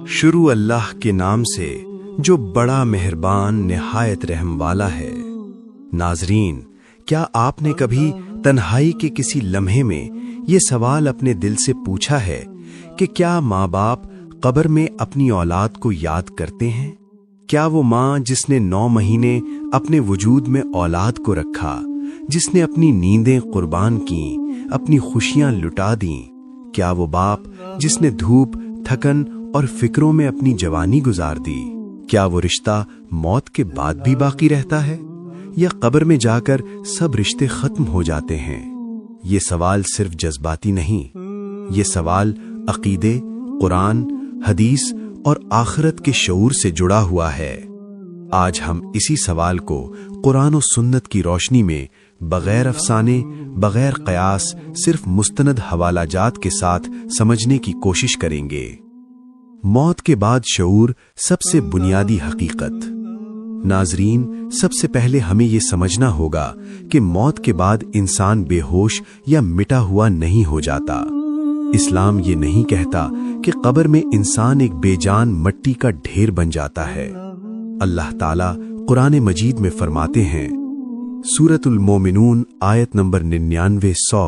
شروع اللہ کے نام سے جو بڑا مہربان نہایت رحم والا ہے۔ ناظرین، کیا آپ نے کبھی تنہائی کے کسی لمحے میں یہ سوال اپنے دل سے پوچھا ہے کہ کیا ماں باپ قبر میں اپنی اولاد کو یاد کرتے ہیں؟ کیا وہ ماں جس نے 9 مہینے اپنے وجود میں اولاد کو رکھا، جس نے اپنی نیندیں قربان کیں، اپنی خوشیاں لٹا دیں؟ کیا وہ باپ جس نے دھوپ، تھکن اور فکروں میں اپنی جوانی گزار دی؟ کیا وہ رشتہ موت کے بعد بھی باقی رہتا ہے، یا قبر میں جا کر سب رشتے ختم ہو جاتے ہیں؟ یہ سوال صرف جذباتی نہیں، یہ سوال عقیدے، قرآن، حدیث اور آخرت کے شعور سے جڑا ہوا ہے۔ آج ہم اسی سوال کو قرآن و سنت کی روشنی میں بغیر افسانے، بغیر قیاس، صرف مستند حوالہ جات کے ساتھ سمجھنے کی کوشش کریں گے۔ موت کے بعد شعور، سب سے بنیادی حقیقت۔ ناظرین، سب سے پہلے ہمیں یہ سمجھنا ہوگا کہ موت کے بعد انسان بے ہوش یا مٹا ہوا نہیں ہو جاتا۔ اسلام یہ نہیں کہتا کہ قبر میں انسان ایک بے جان مٹی کا ڈھیر بن جاتا ہے۔ اللہ تعالیٰ قرآن مجید میں فرماتے ہیں، سورۃ المومنون آیت نمبر 99-100،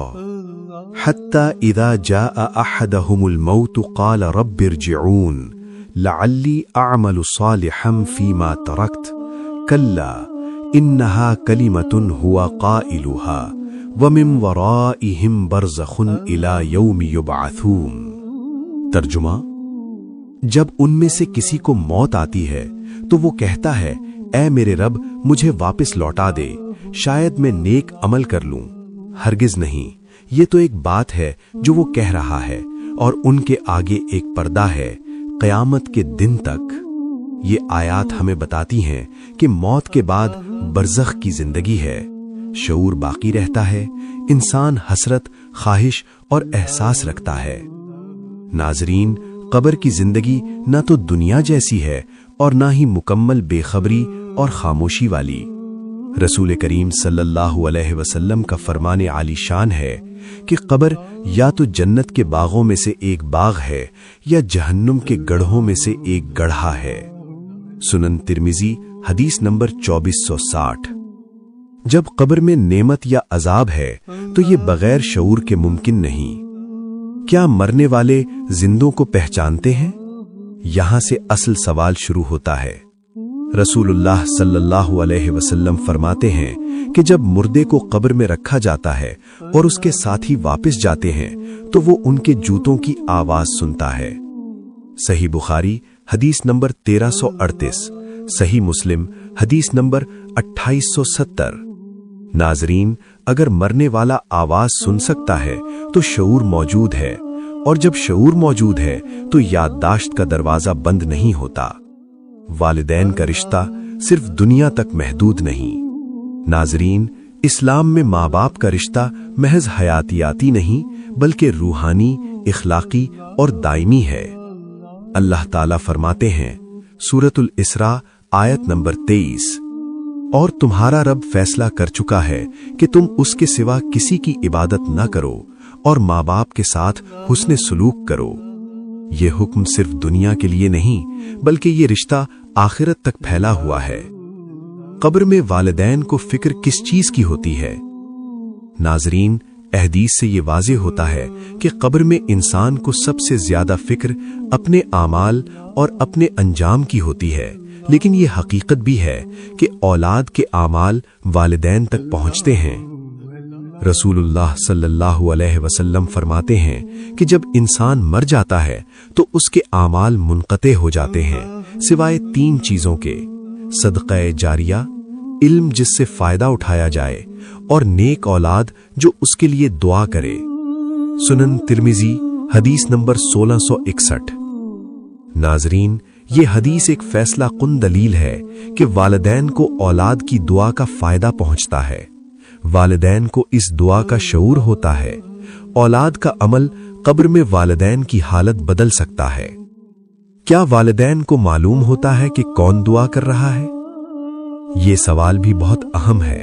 حتی اذا جاء احدهم الموت قال رب ارجعون لعلی اعمل صالحا فیما ترکت کلا انہا کلمۃ ہوا قائلها ومن ورائهم برزخ الی یوم یبعثون۔ ترجمہ: جب ان میں سے کسی کو موت آتی ہے تو وہ کہتا ہے، اے میرے رب، مجھے واپس لوٹا دے، شاید میں نیک عمل کر لوں۔ ہرگز نہیں، یہ تو ایک بات ہے جو وہ کہہ رہا ہے، اور ان کے آگے ایک پردہ ہے قیامت کے دن تک۔ یہ آیات ہمیں بتاتی ہیں کہ موت کے بعد برزخ کی زندگی ہے، شعور باقی رہتا ہے، انسان حسرت، خواہش اور احساس رکھتا ہے۔ ناظرین، قبر کی زندگی نہ تو دنیا جیسی ہے اور نہ ہی مکمل بے خبری اور خاموشی والی۔ رسول کریم صلی اللہ علیہ وسلم کا فرمان عالی شان ہے کہ قبر یا تو جنت کے باغوں میں سے ایک باغ ہے یا جہنم کے گڑھوں میں سے ایک گڑھا ہے۔ سنن ترمذی حدیث نمبر 2460۔ جب قبر میں نعمت یا عذاب ہے تو یہ بغیر شعور کے ممکن نہیں۔ کیا مرنے والے زندوں کو پہچانتے ہیں؟ یہاں سے اصل سوال شروع ہوتا ہے۔ رسول اللہ صلی اللہ علیہ وسلم فرماتے ہیں کہ جب مردے کو قبر میں رکھا جاتا ہے اور اس کے ساتھی واپس جاتے ہیں تو وہ ان کے جوتوں کی آواز سنتا ہے۔ صحیح بخاری حدیث نمبر 1338، صحیح مسلم حدیث نمبر 2870۔ ناظرین، اگر مرنے والا آواز سن سکتا ہے تو شعور موجود ہے، اور جب شعور موجود ہے تو یادداشت کا دروازہ بند نہیں ہوتا۔ والدین کا رشتہ صرف دنیا تک محدود نہیں۔ ناظرین، اسلام میں ماں باپ کا رشتہ محض حیاتیاتی نہیں بلکہ روحانی، اخلاقی اور دائمی ہے۔ اللہ تعالیٰ فرماتے ہیں، سورۃ الاسراء آیت نمبر 23، اور تمہارا رب فیصلہ کر چکا ہے کہ تم اس کے سوا کسی کی عبادت نہ کرو اور ماں باپ کے ساتھ حسن سلوک کرو۔ یہ حکم صرف دنیا کے لیے نہیں بلکہ یہ رشتہ آخرت تک پھیلا ہوا ہے۔ قبر میں والدین کو فکر کس چیز کی ہوتی ہے؟ ناظرین، احادیث سے یہ واضح ہوتا ہے کہ قبر میں انسان کو سب سے زیادہ فکر اپنے اعمال اور اپنے انجام کی ہوتی ہے، لیکن یہ حقیقت بھی ہے کہ اولاد کے اعمال والدین تک پہنچتے ہیں۔ رسول اللہ صلی اللہ علیہ وسلم فرماتے ہیں کہ جب انسان مر جاتا ہے تو اس کے اعمال منقطع ہو جاتے ہیں سوائے 3 چیزوں کے: صدقہ جاریہ، علم جس سے فائدہ اٹھایا جائے، اور نیک اولاد جو اس کے لیے دعا کرے۔ سنن ترمذی حدیث نمبر 1661۔ ناظرین، یہ حدیث ایک فیصلہ کن دلیل ہے کہ والدین کو اولاد کی دعا کا فائدہ پہنچتا ہے۔ والدین کو اس دعا کا شعور ہوتا ہے۔ اولاد کا عمل قبر میں والدین کی حالت بدل سکتا ہے۔ کیا والدین کو معلوم ہوتا ہے کہ کون دعا کر رہا ہے؟ یہ سوال بھی بہت اہم ہے۔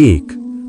1.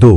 2.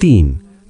3.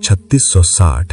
3660।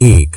1.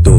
2.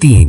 3.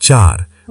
4.